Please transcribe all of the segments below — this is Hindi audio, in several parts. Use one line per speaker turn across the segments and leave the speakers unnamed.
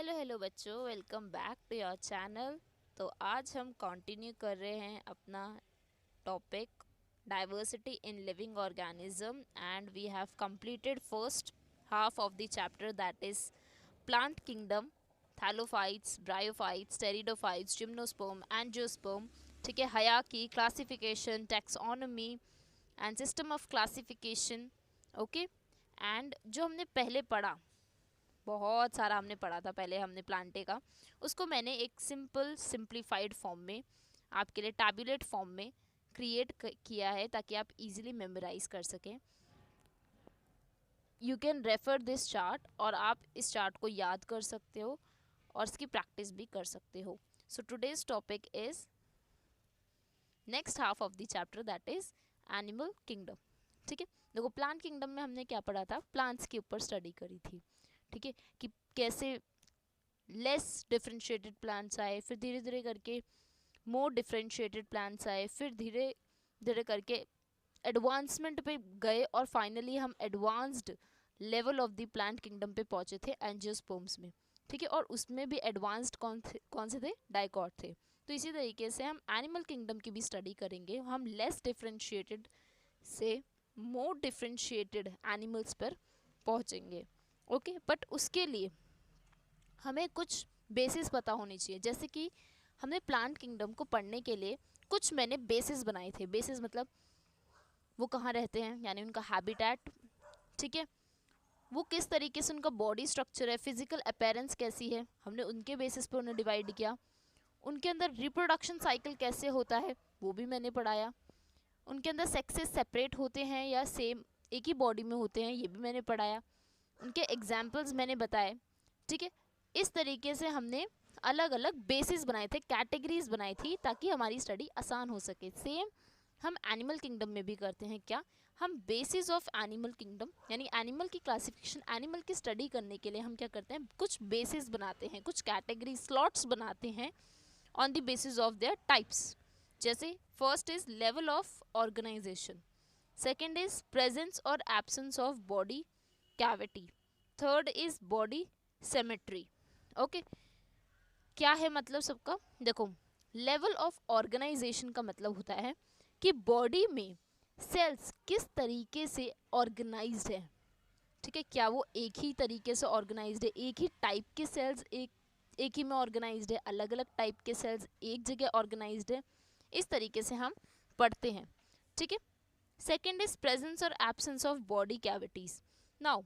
हेलो बच्चों, welcome back to your channel. तो आज हम कंटिन्यू कर रहे हैं अपना topic diversity in living organism and we have completed first half of the chapter that is plant kingdom, thallophytes, bryophytes, pteridophytes, gymnosperm, angiosperm. ठीक है, hierarchy, classification, taxonomy and system of classification. Okay, and जो हमने पहले पढ़ा, बहुत सारा हमने पढ़ा था पहले हमने प्लांटे का, उसको मैंने एक सिंपल सिंप्लीफाइड फॉर्म में आपके लिए टैबुलेट फॉर्म में क्रिएट किया है ताकि आप इजीली मेमोराइज कर सकें। You can refer this chart और आप इस चार्ट को याद कर सकते हो और इसकी प्रैक्टिस भी कर सकते हो। So today's topic is next half of the chapter that is animal kingdom. ठीक है, देखो प्लांट किंगडम में हमने क्या पढ़ा था, प्लांट्स के ऊपर स्टडी करी थी। ठीक है, कि कैसे लेस डिफरेंशिएटेड प्लांट्स आए, फिर धीरे धीरे करके मोर डिफरेंशिएटेड प्लांट्स आए, फिर धीरे धीरे करके एडवांसमेंट पे गए और फाइनली हम advanced level of the plant kingdom पे पहुंचे थे एंजियोस्पर्म्स में। ठीक है, और उसमें भी एडवांस्ड कौन से थे, डाइकॉट थे। तो इसी तरीके से हम एनिमल किंगडम की भी स्टडी करेंगे, हम लेस डिफरेंशिएटेड से मोर डिफरेंशिएटेड एनिमल्स पर पहुंचेंगे। ओके, बट उसके लिए हमें कुछ बेसिस पता होनी चाहिए। जैसे कि हमने प्लांट किंगडम को पढ़ने के लिए कुछ मैंने बेसिस बनाए थे। बेसिस मतलब वो कहाँ रहते हैं, यानी उनका हैबिटेट। ठीक है, वो किस तरीके से उनका बॉडी स्ट्रक्चर है, फिजिकल अपीयरेंस कैसी है, हमने उनके बेसिस पे उन्हें डिवाइड किया। उनके अंदर रिप्रोडक्शन साइकिल कैसे होता है वो भी मैंने पढ़ाया। उनके अंदर सेक्सेस सेपरेट होते हैं या सेम एक ही बॉडी में होते हैं, ये भी मैंने पढ़ाया। उनके एग्जाम्पल्स मैंने बताए। ठीक है, इस तरीके से हमने अलग अलग बेसिस बनाए थे, कैटेगरीज बनाई थी ताकि हमारी स्टडी आसान हो सके। सेम हम एनिमल किंगडम में भी करते हैं। क्या हम बेसिस ऑफ एनिमल किंगडम यानी एनिमल की क्लासिफिकेशन, एनिमल की स्टडी करने के लिए हम क्या करते हैं, कुछ बेसिस बनाते हैं, कुछ कैटेगरी स्लॉट्स बनाते हैं on the basis of their types. जैसे first is level of organisation, second is presence और absence of body cavity, third is body symmetry. Okay, क्या है मतलब सबका, देखो लेवल ऑफ ऑर्गेनाइजेशन का मतलब होता है कि बॉडी में सेल्स किस तरीके से ऑर्गेनाइज्ड है। ठीक है, क्या वो एक ही तरीके से ऑर्गेनाइज्ड है, एक ही टाइप के सेल्स एक ही में ऑर्गेनाइज्ड है, अलग अलग टाइप के सेल्स एक जगह ऑर्गेनाइज्ड है, इस तरीके से हम पढ़ते हैं। ठीक है, सेकेंड इज प्रेजेंस और absence of body cavities. Now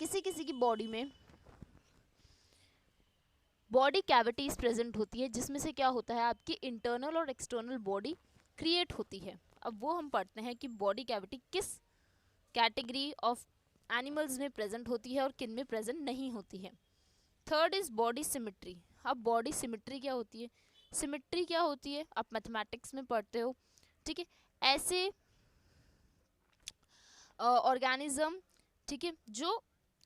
किसी किसी की बॉडी में बॉडी कैविटीज प्रेजेंट होती है, जिसमें से क्या होता है, आपकी इंटरनल और एक्सटर्नल बॉडी क्रिएट होती है। अब वो हम पढ़ते हैं कि बॉडी कैविटी किस कैटेगरी ऑफ एनिमल्स में प्रेजेंट होती है और किन में प्रेजेंट नहीं होती है। Third is body symmetry. अब बॉडी सिमेट्री क्या होती है, सिमेट्री क्या होती है आप मैथमेटिक्स में पढ़ते हो। ठीक है, ऐसे ऑर्गेनिज्म, ठीक है, जो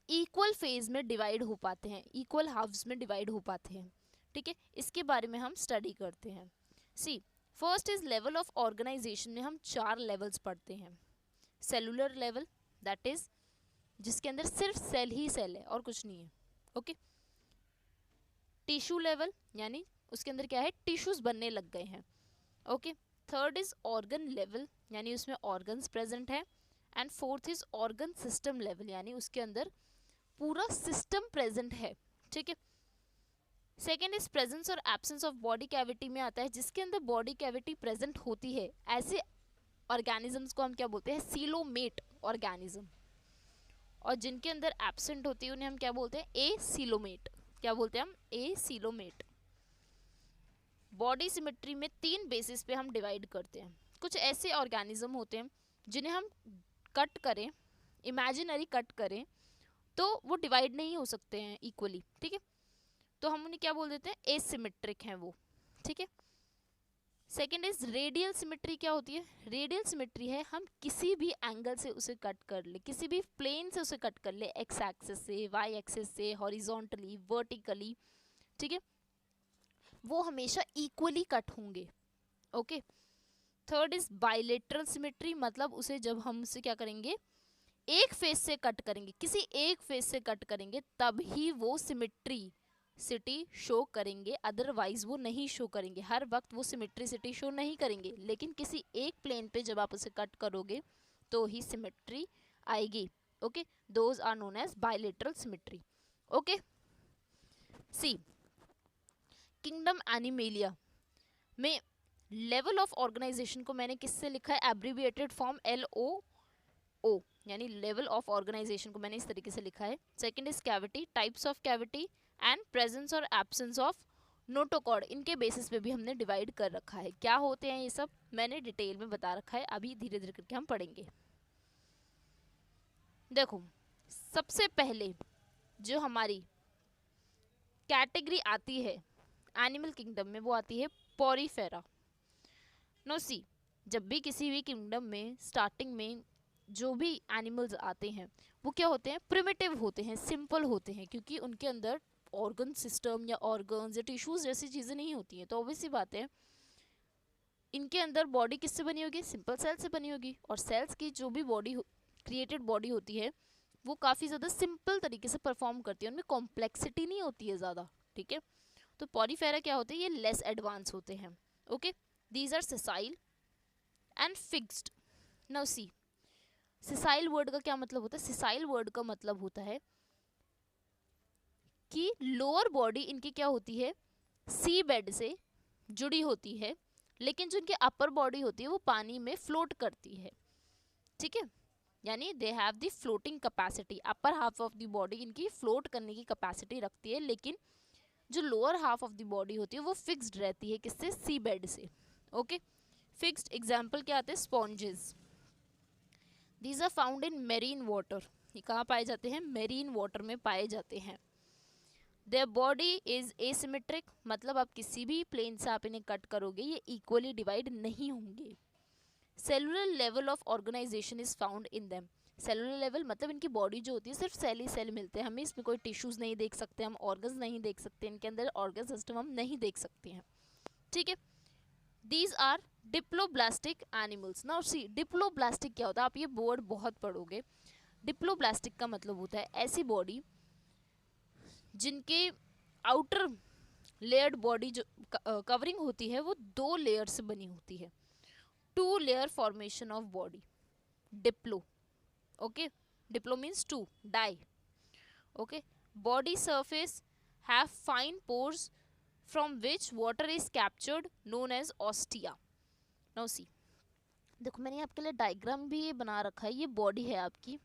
इक्वल फेज में डिवाइड हो पाते हैं, इक्वल हाफ्स में डिवाइड हो पाते हैं। ठीक है, इसके बारे में हम स्टडी करते हैं। See first is level of organisation में हम 4 लेवल्स पढ़ते हैं। सेलुलर लेवल, दैट इज जिसके अंदर सिर्फ सेल ही सेल है और कुछ नहीं है। ओके, टिश्यू लेवल यानी उसके अंदर क्या है, टिश्यूज बनने लग गए हैं। Okay, third is organ level यानी उसमें ऑर्गन्स प्रेजेंट है। And fourth is organ system level यानी उसके अंदर पूरा सिस्टम प्रेजेंट है। ठीक है, सेकेंड इज प्रेजेंस और एब्सेंस ऑफ बॉडी कैविटी में आता है, जिसके अंदर बॉडी कैविटी प्रेजेंट होती है ऐसे ऑर्गेनिजम्स को हम क्या बोलते हैं, सीलोमेट ऑर्गेनिज्म, और जिनके अंदर एब्सेंट होती है उन्हें हम क्या बोलते हैं, ए सीलोमेट। क्या बोलते हैं हम, ए सीलोमेट। बॉडी सिमेट्री में 3 बेसिस पे हम डिवाइड करते हैं। कुछ ऐसे ऑर्गेनिज्म होते हैं जिन्हें हम कट करें, इमेजिनरी कट करें तो वो डिवाइड नहीं हो सकते हैं इक्वली। ठीक है, तो हम उन्हें क्या बोल देते हैं, एसिमेट्रिक हैं वो। ठीक है, सेकेंड इज रेडियल सिमेट्री। क्या होती है, रेडियल सिमेट्री है हम किसी भी एंगल से उसे कट कर ले, किसी भी प्लेन से उसे कट कर ले, एक्स एक्सिस से, वाई एक्सिस से, हॉरिजॉन्टली, वर्टिकली। ठीक है, वो हमेशा इक्वली कट होंगे। Okay, third is bilateral symmetry, मतलब उसे जब हम उसे क्या करेंगे, एक फेस से कट करेंगे, किसी एक फेस से कट करेंगे, तब ही वो सिमेट्रिसिटी शो करेंगे, अदरवाइज वो नहीं शो करेंगे। हर वक्त वो सिमेट्रिसिटी शो नहीं करेंगे, लेकिन किसी एक प्लेन पे जब आप उसे कट करोगे तो ही सिमेट्री आएगी। Okay, those are known as bilateral symmetry. Okay, see kingdom animalia में लेवल ऑफ ऑर्गेनाइजेशन को मैंने किससे लिखा है, एब्रीविएटेड फॉर्म LOO, यानी लेवल ऑफ ऑर्गेनाइजेशन को मैंने इस तरीके से लिखा है। Second is cavity, types of cavity and presence और एब्सेंस ऑफ नोटोकॉर्ड, इनके बेसिस पे भी हमने डिवाइड कर रखा है। क्या होते हैं ये सब मैंने डिटेल में बता रखा है, अभी धीरे धीरे करके हम पढ़ेंगे। देखो, सबसे पहले जो हमारी कैटेगरी आती है एनिमल किंगडम में, वो आती है पोरीफेरा। नो सी, जब भी किसी भी किंगडम में स्टार्टिंग में जो भी एनिमल्स आते हैं वो क्या होते हैं, प्रिमिटिव होते हैं, सिंपल होते हैं, क्योंकि उनके अंदर ऑर्गन सिस्टम या ऑर्गन्स या टिश्यूज जैसी चीज़ें नहीं होती हैं। तो ऑब्वियस सी बात है, इनके अंदर बॉडी किससे बनी होगी, सिंपल सेल से बनी होगी। और सेल्स की जो भी बॉडी क्रिएटेड बॉडी होती है वो काफ़ी ज़्यादा सिंपल तरीके से परफॉर्म करती है, उनमें कॉम्प्लेक्सिटी नहीं होती है ज़्यादा। ठीक है, तो पोरीफेरा क्या होते हैं, ये लेस एडवांस होते हैं। Okay, these are sessile and fixed. Now see, sessile word का क्या मतलब होता है, सिसाइल वर्ड का मतलब होता है कि लोअर बॉडी इनकी क्या होती है, सी बेड से जुड़ी होती है, लेकिन जो इनकी अपर बॉडी होती है वो पानी में फ्लोट करती है। ठीक है, यानी they have the floating capacity, upper half of the body इनकी फ्लोट करने की कैपेसिटी रखती है, लेकिन जो lower half of the body होती है वो फिक्स्ड रहती है, किससे, सी बेड से। ओके, फिक्स्ड एग्जाम्पल क्या आते हैं, sponges. These are found in marine water, ये कहाँ पाए जाते हैं, मेरीन वाटर में पाए जाते हैं। Their body is asymmetric, मतलब आप किसी भी प्लेन से आप इन्हें कट करोगे ये इक्वली डिवाइड नहीं होंगे। Cellular level of organisation is found in them, cellular level मतलब इनकी बॉडी जो होती है सिर्फ सेल ही सेल मिलते हैं, हमें इसमें कोई टिश्यूज नहीं देख सकते, हम ऑर्गन्स नहीं देख सकते, इनके अंदर ऑर्गन सिस्टम हम नहीं देख सकते हैं। ठीक है, these are diploblastic animals. Now see, diploblastic क्या होता है, आप ये वर्ड बहुत पढ़ोगे। डिप्लोब्लास्टिक का मतलब होता है ऐसी बॉडी जिनके आउटर लेयर्ड बॉडी जो कवरिंग होती है वो 2 लेयर से बनी होती है, 2 layer formation of body, diplo. Okay, diplo means 2, di. Okay, body surface have fine pores from which water is captured known as ostia. Now see, देखो मैंने आपके लिए डायग्राम भी ये बना रखा है, ये बॉडी है आपकी,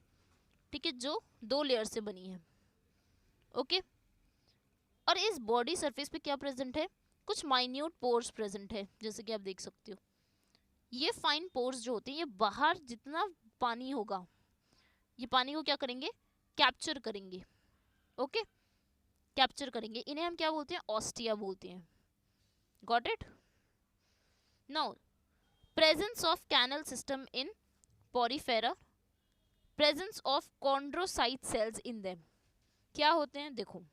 ठीक है, जो 2 लेयर से बनी है। ओके, और इस बॉडी सरफेस पे क्या प्रेजेंट है, कुछ माइन्यूट पोर्स प्रेजेंट है, जैसे कि आप देख सकते हो। ये फाइन पोर्स जो होते हैं ये बाहर जितना पानी होगा ये पानी को क्या करेंगे, कैप्चर करेंगे। ओके, कैप्चर करेंगे, इन्हें हम क्या बोलते हैं, ऑस्टिया बोलते हैं। Got it. Now presence of canal system in porifera, presence of chondrocyte cells in them. क्या होते हैं, देखो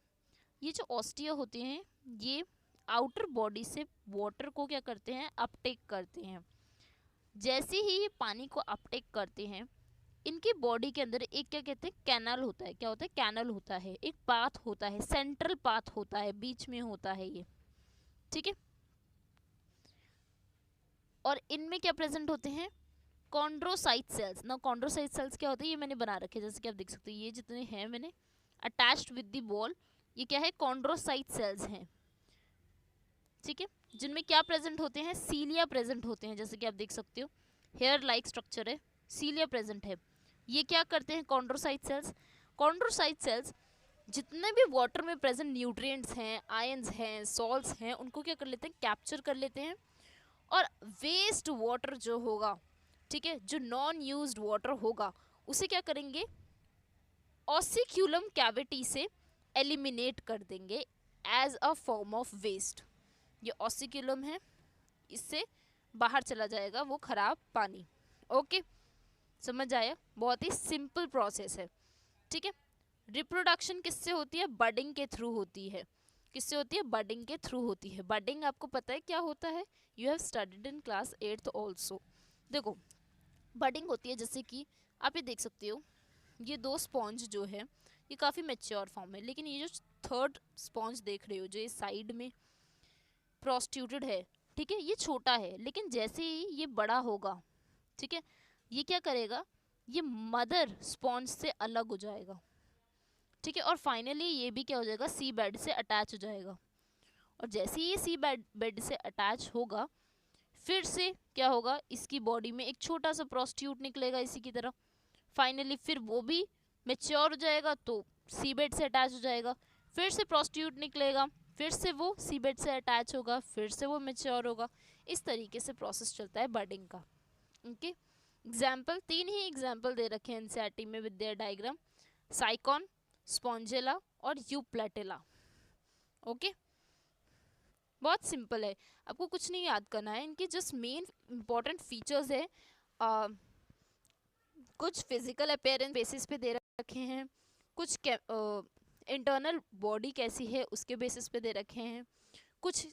ये जो ऑस्टिया होते हैं ये आउटर बॉडी से वाटर को क्या करते हैं, अपटेक करते हैं। जैसे ही ये पानी को अपटेक करते हैं इनकी बॉडी के अंदर एक क्या कहते हैं, कैनल होता है। क्या होता है, कैनल होता है, एक पाथ होता है, सेंट्रल पाथ होता है, बीच में होता है ये। ठीक है, और इनमें क्या प्रेजेंट होते हैं, कॉन्ड्रोसाइट सेल्स। ना कॉन्ड्रोसाइट सेल्स क्या होते हैं, ये मैंने बना रखे, जैसे कि आप देख सकते हो ये जितने हैं मैंने अटैच्ड विद द बॉल, ये क्या है, कॉन्ड्रोसाइट सेल्स हैं। ठीक है, जिनमें क्या प्रेजेंट होते हैं, सीलिया प्रेजेंट होते हैं, जैसे कि आप देख सकते हो हेयर लाइक स्ट्रक्चर है, सीलिया प्रेजेंट है। ये क्या करते हैं, कॉन्ड्रोसाइट सेल्स। कॉन्ड्रोसाइट सेल्स जितने भी वाटर में प्रेजेंट न्यूट्रिएंट्स हैं, आयंस हैं, सॉल्ट्स हैं, उनको क्या कर लेते हैं, कैप्चर कर लेते हैं। और वेस्ट वाटर जो होगा, ठीक है, जो नॉन यूज्ड वाटर होगा उसे क्या करेंगे, ऑसिक्यूलम कैविटी से एलिमिनेट कर देंगे as a form of waste. ये ऑसिक्यूलम है, इससे बाहर चला जाएगा वो खराब पानी। ओके, समझ आया, बहुत ही सिंपल प्रोसेस है। ठीक है, रिप्रोडक्शन किससे होती है, बडिंग के थ्रू होती है। किससे होती है, बडिंग के थ्रू होती है। बडिंग आपको पता है क्या होता है, you have studied in class 8th also. देखो बडिंग होती है, जैसे कि आप ये देख सकते हो ये दो स्पॉन्ज जो है ये काफ़ी मेच्योर फॉर्म है, लेकिन ये जो थर्ड स्पॉन्ज देख रहे हो जो ये साइड में प्रोस्टिट्यूटेड है, ठीक है, ये छोटा है, लेकिन जैसे ही ये बड़ा होगा, ठीक है, ये क्या करेगा, ये मदर स्पॉन्ज से अलग हो जाएगा, ठीक है, और फाइनली ये भी क्या हो जाएगा, सी बेड से अटैच हो जाएगा। और जैसे ही ये सी बेड से अटैच होगा, फिर से क्या होगा, इसकी बॉडी में एक छोटा सा प्रोस्टिट्यूट निकलेगा इसी की तरह। फाइनली फिर वो भी मेच्योर हो जाएगा तो सी बेड से अटैच हो जाएगा, फिर से प्रोस्टिट्यूट निकलेगा, फिर से वो सी बेड से अटैच होगा, फिर से वो मेच्योर होगा। इस तरीके से प्रोसेस चलता है बर्डिंग का। ओके, एग्जाम्पल, 3 ही एग्जाम्पल दे रखे हैं एनसीईआरटी में विद देयर डायग्राम, साइकॉन, स्पॉन्जिला और यूप्लेटिला। ओके, बहुत सिंपल है, आपको कुछ नहीं याद करना है, इनके जस्ट मेन इंपॉर्टेंट फीचर्स है, कुछ फिजिकल अपीयरेंस बेसिस पे दे रखे हैं, कुछ इंटरनल बॉडी कैसी है उसके बेसिस पे दे रखे हैं, कुछ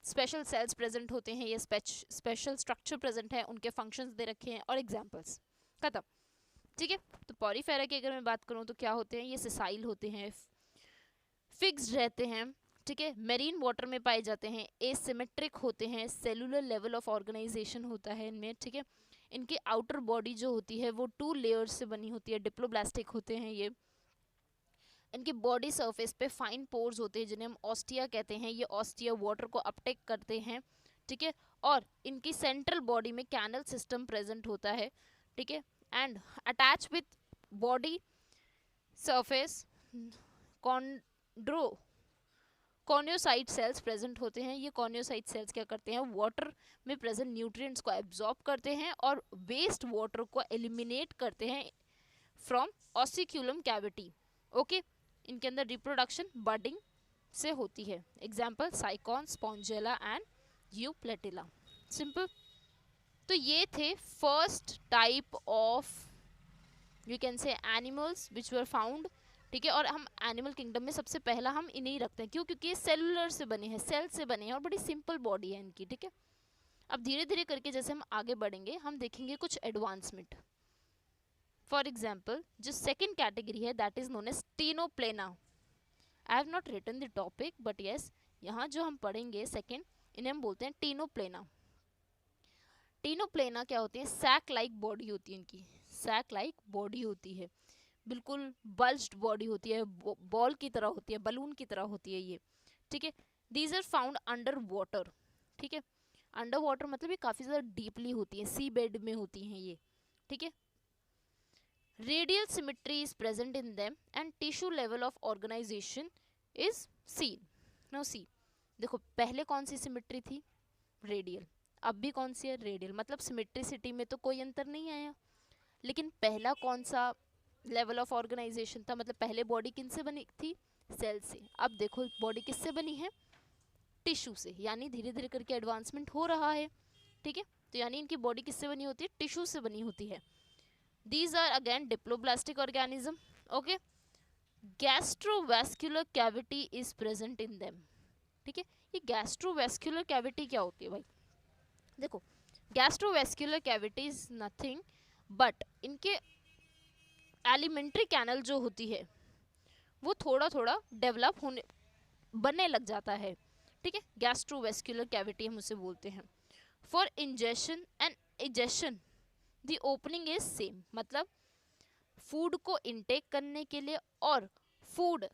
स्पेशल सेल्स प्रेजेंट होते हैं या स्पेशल स्ट्रक्चर प्रेजेंट है उनके फंक्शंस दे रखे हैं, और एग्जांपल्स, खत्म, ठीक है। तो पॉरीफेरा की अगर मैं बात करूँ तो क्या होते हैं, ये सिसाइल होते हैं, फिक्स्ड रहते हैं, ठीक है, मेरीन वाटर में पाए जाते हैं, एसिमेट्रिक होते हैं, सेलुलर लेवल ऑफ ऑर्गेनाइजेशन होता है इनमें, ठीक है, इनकी आउटर बॉडी जो होती है वो 2 लेयर्स से बनी होती है, डिप्लोब्लास्टिक होते हैं ये, इनके बॉडी सरफेस पे फाइन पोर्स होते हैं जिन्हें हम ऑस्टिया कहते हैं, ये ऑस्टिया वाटर को अपटेक करते हैं, ठीक है, और इनकी सेंट्रल बॉडी में कैनल सिस्टम प्रेजेंट होता है, ठीक है, and attach with body surface corneocyte cells present होते हैं। ये कॉर्नियोसाइट सेल्स क्या करते हैं, वाटर में प्रेजेंट न्यूट्रिएंट्स को एब्जॉर्ब करते हैं और वेस्ट वाटर को एलिमिनेट करते हैं फ्रॉम ऑसिक्यूलम कैविटी। ओके, इनके अंदर रिप्रोडक्शन बर्डिंग से होती है। Example Sycon, Spongilla and Euplectella. Simple. तो ये थे first type of you can say animals which were found, ठीक है, और हम एनिमल किंगडम में सबसे पहला हम इन्हें रखते हैं, क्यों, क्योंकि ये सेलुलर से बने हैं, सेल से बने हैं और बड़ी सिंपल बॉडी है इनकी, ठीक है। अब धीरे धीरे करके जैसे हम आगे बढ़ेंगे हम देखेंगे कुछ एडवांसमेंट। फॉर एग्जाम्पल जो सेकेंड कैटेगरी है that is known as ctenophora. I have not written the topic but yes, यहाँ जो हम पढ़ेंगे सेकेंड, इन्हें हम बोलते हैं टीनोप्लेना। टीनोप्लेना क्या होती है, सैक लाइक बॉडी होती है इनकी, सैक लाइक बॉडी होती है, बिल्कुल बल्ज्ड बॉडी होती है, बॉल की तरह होती है, बलून की तरह होती है ये, ठीक है। These are found under water, ठीक है, अंडर वाटर मतलब ये काफ़ी ज़्यादा डीपली होती है, सी बेड में होती हैं ये, ठीक है। Radial symmetry is present in them and tissue level of organisation is seen. No see, देखो पहले कौन सी सिमेट्री थी, रेडियल, अब भी कौन सी है, रेडियल, मतलब सिमेट्रिसिटी में तो कोई अंतर नहीं आया, लेकिन पहला कौन सा लेवल ऑफ ऑर्गेनाइजेशन था, मतलब पहले बॉडी किन से बनी थी, सेल से, अब देखो बॉडी किससे बनी है, टिश्यू से, यानी धीरे धीरे करके एडवांसमेंट हो रहा है, ठीक है। तो यानी इनकी बॉडी किससे बनी होती है, टिश्यू से बनी होती है। These are again diploblastic organism. Okay, gastrovascular cavity is present in them, ठीक है। ये गैस्ट्रोवैस्कुलर कैविटी क्या होती है भाई, देखो gastrovascular cavity is nothing but इनके एलिमेंट्री कैनल जो होती है वो थोड़ा थोड़ा डेवलप होने बनने लग जाता है, ठीक है, गैस्ट्रोवैस्कुलर कैविटी हम उसे बोलते हैं। For ingestion and egestion the opening is same, मतलब फूड को इनटेक करने के लिए और फूड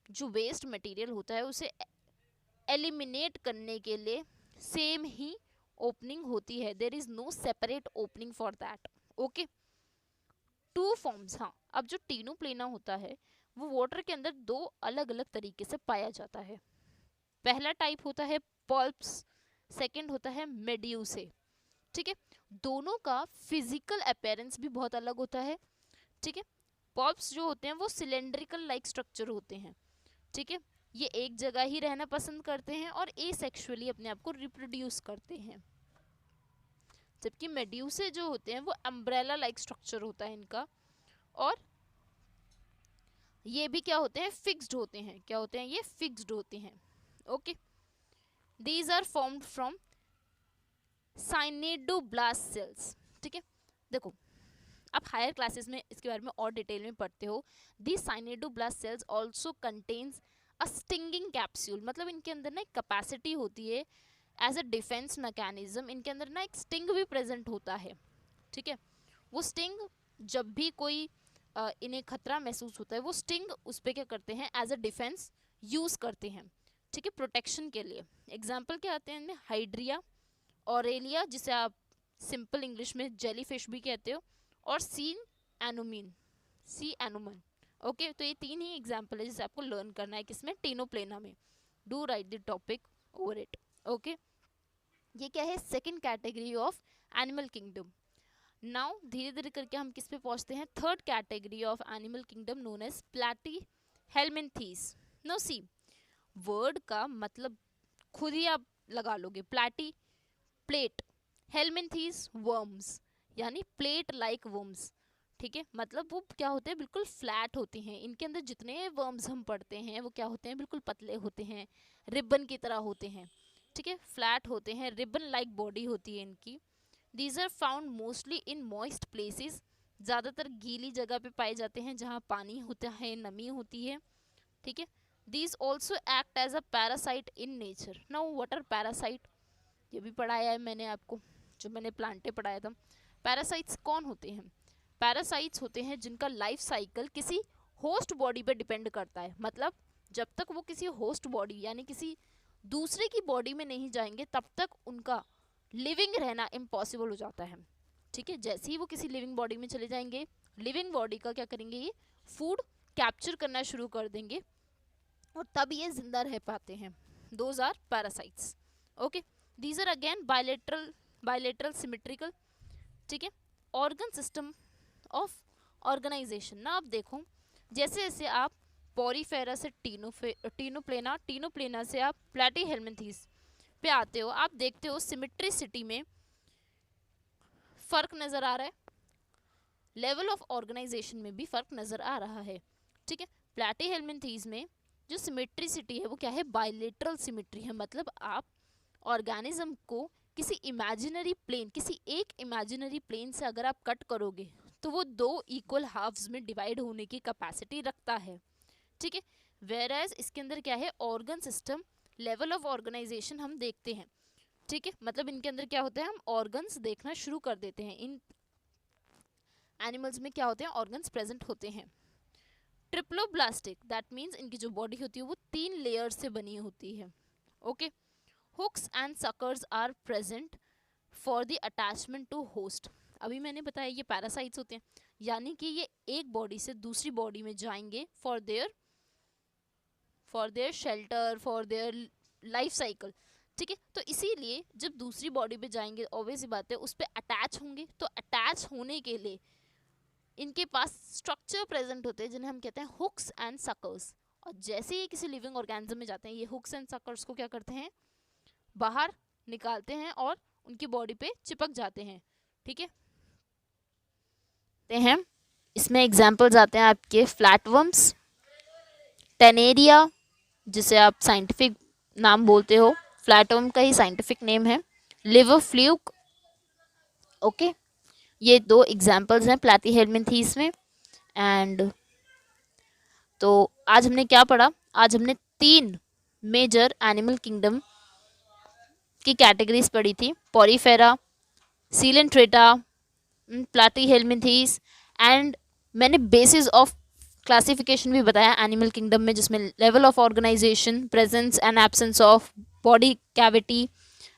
जो वेस्ट मटेरियल होता है उसे एलिमिनेट करने के लिए सेम ही ओपनिंग होती है, there is no separate opening for that. Okay, 2 forms, हाँ, अब जो टीनोप्लेना होता है वो वाटर के अंदर 2 अलग अलग तरीके से पाया जाता है। पहला टाइप होता है पल्प्स, सेकंड होता है मेड्यूसे, ठीक है। दोनों का फिजिकल अपीयरेंस भी बहुत अलग होता है, ठीक है। पल्प्स जो होते हैं वो सिलेंड्रिकल लाइक स्ट्रक्चर होते हैं, ठीक है, ये एक जगह ही रहना पसंद करते हैं और एसेक्सुअली अपने आप को रिप्रोड्यूस करते हैं, जबकि मेड्यूसे जो होते हैं वो अम्ब्रेला लाइक स्ट्रक्चर होता है इनका, और ये भी क्या होते हैं, फिक्स्ड होते हैं, क्या होते हैं, ये फिक्स्ड होते हैं। Okay, these are formed from cnidoblast cells, ठीक है। देखो आप हायर क्लासेस में इसके बारे में और डिटेल में पढ़ते हो। The cnidoblast cells also contains a stinging capsule, मतलब इनके अंदर ना एक कैपेसिटी होती है एज अ डिफेंस मैकेनिज्म, इनके अंदर ना एक स्टिंग भी प्रेजेंट होता है। ठीक है, वो स्टिंग जब भी कोई इन्हें खतरा महसूस होता है, वो स्टिंग उस पर क्या करते हैं, एज अ डिफेंस यूज करते हैं। ठीक है, प्रोटेक्शन के लिए। एग्जाम्पल क्या आते हैं इनमें, हाइड्रिया, ऑरेलिया जिसे आप सिंपल इंग्लिश में जेलीफिश भी कहते हो, और सी एनुमन। ओके, तो ये 3 ही एग्जाम्पल है जिसे आपको लर्न करना है किसमें, टीनोप्लेना में। Do write the topic over it. Okay, ये क्या है, second category of animal kingdom. Now धीरे धीरे करके हम किस पे पहुंचते हैं, third category of animal kingdom known as platyhelminthes. No see, word का मतलब खुद ही आप लगा लोगे, प्लैटी प्लेट, हेलमिन्थीज वर्म्स, यानी प्लेट लाइक वर्म्स। ठीक है, मतलब वो क्या होते हैं, बिल्कुल फ्लैट होते हैं। इनके अंदर जितने वर्म्स हम पढ़ते हैं वो क्या होते हैं, बिल्कुल पतले होते हैं, रिबन की तरह होते हैं। ठीक है, फ्लैट होते हैं, रिबन लाइक बॉडी होती है इनकी। These are found mostly in moist places, ज़्यादातर गीली जगह पे पाए जाते हैं जहाँ पानी होता है, नमी होती है। ठीक है, these also act as a parasite in nature. Now what are parasite, ये भी पढ़ाया है मैंने आपको, जो मैंने प्लांटे पढ़ाया था। पैरासाइट्स कौन होते हैं, पैरासाइट्स होते हैं जिनका लाइफ साइकिल किसी होस्ट बॉडी पे डिपेंड करता है। मतलब जब तक वो किसी होस्ट बॉडी यानी किसी दूसरे की बॉडी में नहीं जाएंगे तब तक उनका लिविंग रहना इम्पॉसिबल हो जाता है। ठीक है, जैसे ही वो किसी लिविंग बॉडी में चले जाएंगे, लिविंग बॉडी का क्या करेंगे, ये फूड कैप्चर करना शुरू कर देंगे और तब ये जिंदा रह पाते हैं। Those are parasites. Okay, these are again bilateral symmetrical. ठीक है, ऑर्गन सिस्टम ऑफ ऑर्गेनाइजेशन। ना आप देखो, जैसे जैसे आप पॉरीफेरा से टीनोप्लेना से आप प्लैटीहेल्मिन्थीज पे आते हो, आप देखते हो सिमेट्रिसिटी में फर्क नजर आ रहा है, लेवल ऑफ ऑर्गेनाइजेशन में भी फर्क नजर आ रहा है। ठीक है, प्लैटीहेल्मिन्थीज में जो सिमेट्रिसिटी है वो क्या है, बायलेटरल सिमेट्री है। मतलब आप ऑर्गेनिज्म को किसी इमेजिनरी प्लेन, किसी एक इमेजिनरी प्लेन से अगर आप कट करोगे तो वो 2 इक्वल हाफ्स में डिवाइड होने की कैपेसिटी रखता है। ठीक है, वेयरएज इसके अंदर क्या है, organ system, level of organization हम देखते हैं। ठीक है, मतलब इनके अंदर क्या होता है, हम ऑर्गन्स देखना शुरू कर देते हैं। इन एनिमल्स में क्या होते हैं, ऑर्गन्स प्रेजेंट होते हैं। ट्रिप्लोब्लास्टिक, दैट मीन्स इनकी जो बॉडी होती है वो 3 लेयर से बनी होती है। Okay, hooks and suckers are present for the attachment to host. अभी मैंने बताया ये पैरासाइट्स होते हैं, यानी कि ये एक बॉडी से दूसरी बॉडी में जाएंगे for their shelter, for their life cycle. ठीक है, तो इसीलिए जब दूसरी बॉडी पे जाएंगे ऑब्वियस सी बात है उस पर अटैच होंगे, तो अटैच होने के लिए इनके पास स्ट्रक्चर प्रेजेंट होते हैं जिन्हें हम कहते हैं हुक्स एंड सकर्स। और जैसे ही किसी लिविंग ऑर्गेनिज्म में जाते हैं, ये हुक्स एंड सकर्स को क्या करते हैं, बाहर निकालते हैं और उनकी बॉडी पे चिपक जाते हैं। ठीक है, इसमें एग्जाम्पल्स आते हैं आपके फ्लैटवर्म्स, टेनेरिया जिसे आप साइंटिफिक नाम बोलते हो, फ्लैटवर्म का ही साइंटिफिक नेम है, लिवर फ्लूक। ओके, ये 2 एग्जाम्पल्स हैं प्लैटीहेल्मिन्थीज में। एंड तो आज हमने क्या पढ़ा, आज हमने 3 मेजर एनिमल किंगडम की कैटेगरीज पढ़ी थी, पॉरीफेरा, सीलेंट्रेटा, प्लैटीहेल्मिन्थीज, एंड मैंने बेसिस ऑफ क्लासिफिकेशन भी बताया एनिमल किंगडम में, जिसमें level of organisation, presence and absence of body cavity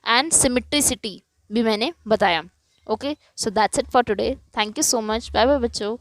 and symmetricity भी मैंने बताया। Okay, so that's it for today, thank you so much, bye bye बच्चों।